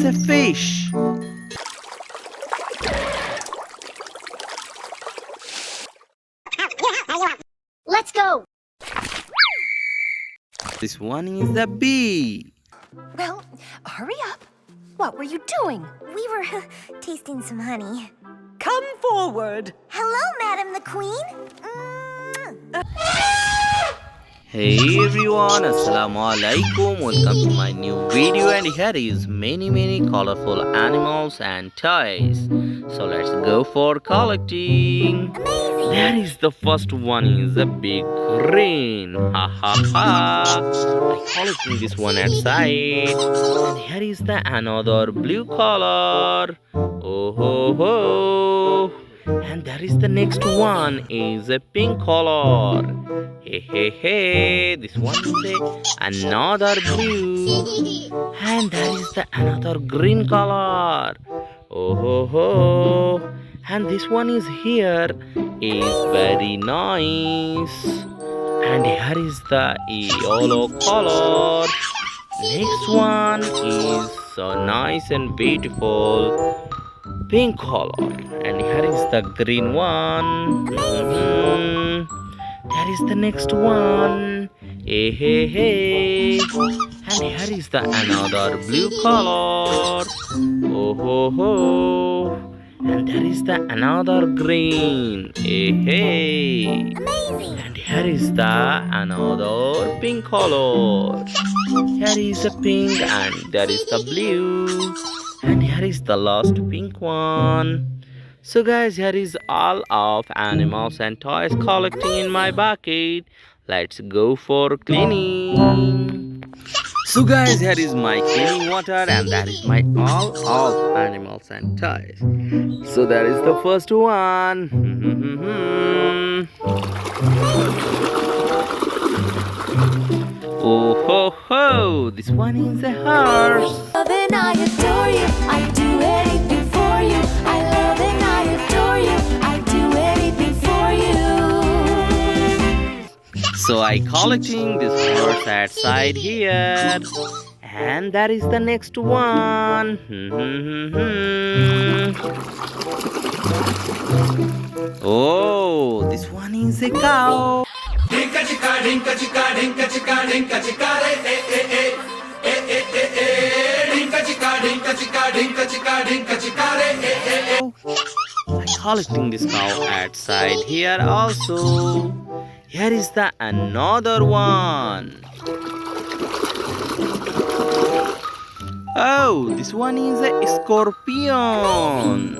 is a fish. Let's go. This one is a bee. Well, hurry up. What were you doing? We were tasting some honey. Come forward. Hello, Madam the Queen. Hey everyone, Assalamu alaikum. Welcome to my new video, and here is many colorful animals and toys. So let's go for collecting. Amazing. There is the first one is a big green. Ha ha ha. I'm collecting this one outside. And here is the another blue color. Oh ho ho. And there is the next one is a pink color. Hey, this one is another blue. And there is the another green color. Oh ho ho. And this one is here is very nice. And here is the yellow color. Next one is so nice and beautiful pink color. And here is the green one. There is the next one. Hey. And here is the another blue color. Oh ho ho. And there is the another green. Hey. Amazing. And here is the another pink color. Here is a pink and there is the blue. And here is the last pink one. So guys, here is all of animals and toys collecting in my bucket. Let's go for cleaning. So guys, here is my cleaning water, and that is my all of animals and toys. So that is the first one. Oh ho ho, this one is a horse. Love and I adore you. I do anything for you. I love and I adore you. I do anything for you. So I collecting this horse outside here. And that is the next one. Oh, this one is a cow. Dinka chika dinka chika dinka chika dinka chika re dinka chika dinka chika dinka chika dinka chika re I'm collecting this cow outside here also. Here is the another one. Oh, this one is a scorpion.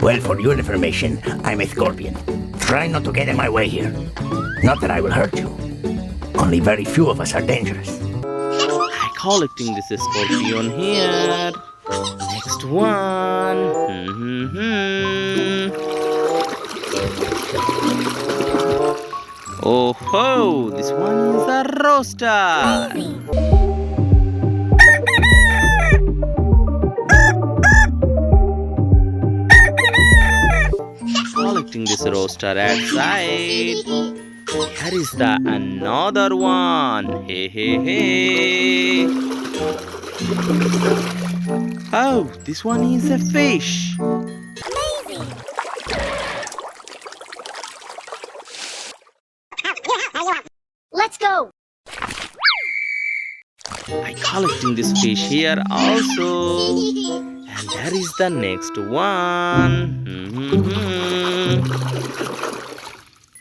Well, for your information, I'm a scorpion. Try not to get in my way here. Not that I will hurt you. Only very few of us are dangerous. I'm collecting this scorpion here. Next one. Oh ho, this one is a rooster. Collecting this rooster outside. Here is the another one. Hey. Oh, this one is a fish. Amazing. Let's go. I'm collecting this fish here also. And there is the next one.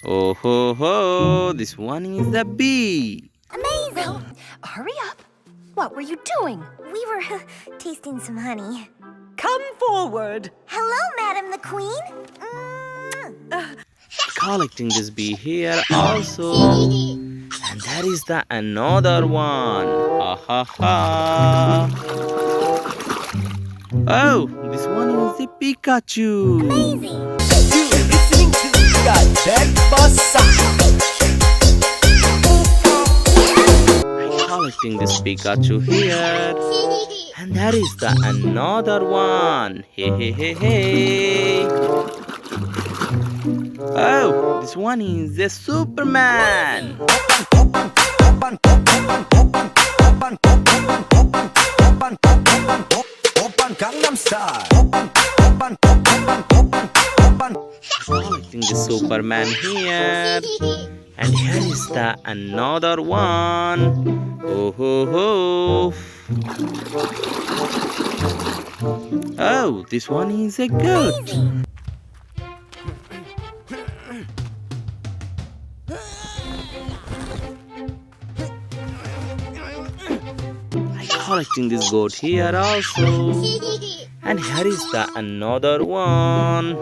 Oh ho ho, this one is a bee. Amazing. Well, hurry up. What were you doing? We were tasting some honey. Come forward. Hello, Madam the Queen. Collecting this bee here also. And there is the another one. Ha ha ha. Oh, this one is the Pikachu. Amazing. You're listening to Goddamn Bossa. I'm collecting this Pikachu here. And there is the another one. Hey. Oh, this one is a Superman. Open. star. Collecting the Superman here. And here is the another one. Oh ho ho. Oh, this one is a goat. I'm collecting this goat here also. And here is the another one.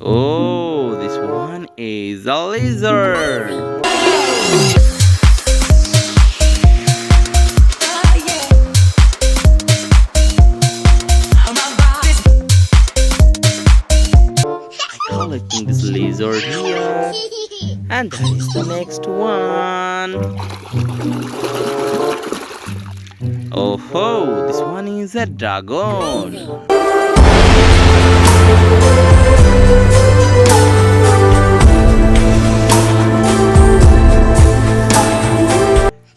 Oh, this one is a lizard. Collecting this lizard here, and that is the next one. Oh ho, this one is a dragon.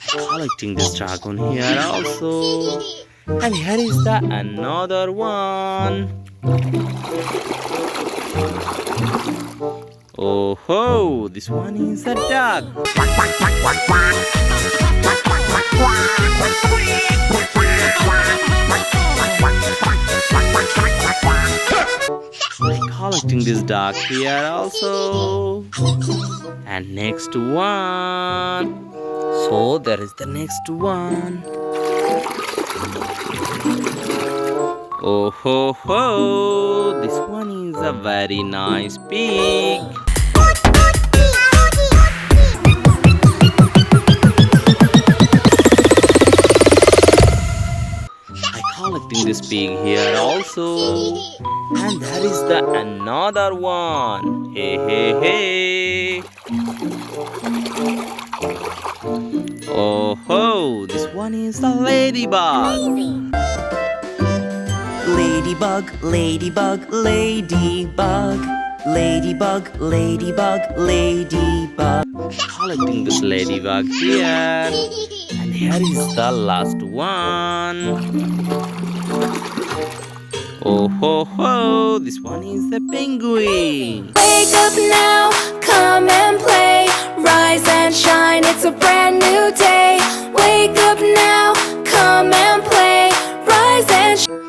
Collecting this dragon here also, and here is the another one. Oh ho, this one is a duck. I'm collecting this duck here also. And next one. So there is the next one. Oh ho ho, this one is a very nice pig. I'm collecting this pig here also. And that is the another one. Hey hey hey. Oh ho, this one is a ladybug. Ladybug, ladybug, ladybug. Ladybug, ladybug, ladybug. Collecting this ladybug here. And here is the last one. Oh ho ho, this one is the penguin. Wake up now, come and play. Rise and shine, it's a brand new day. Wake up now, come and play. Rise and shine.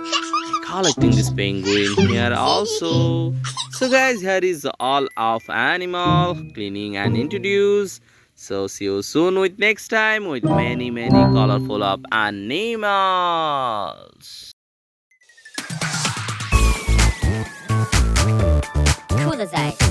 Collecting this penguin here also. So guys, here is all of animal cleaning and introduce. So see you soon with next time with many colorful of animals. Cool as ice.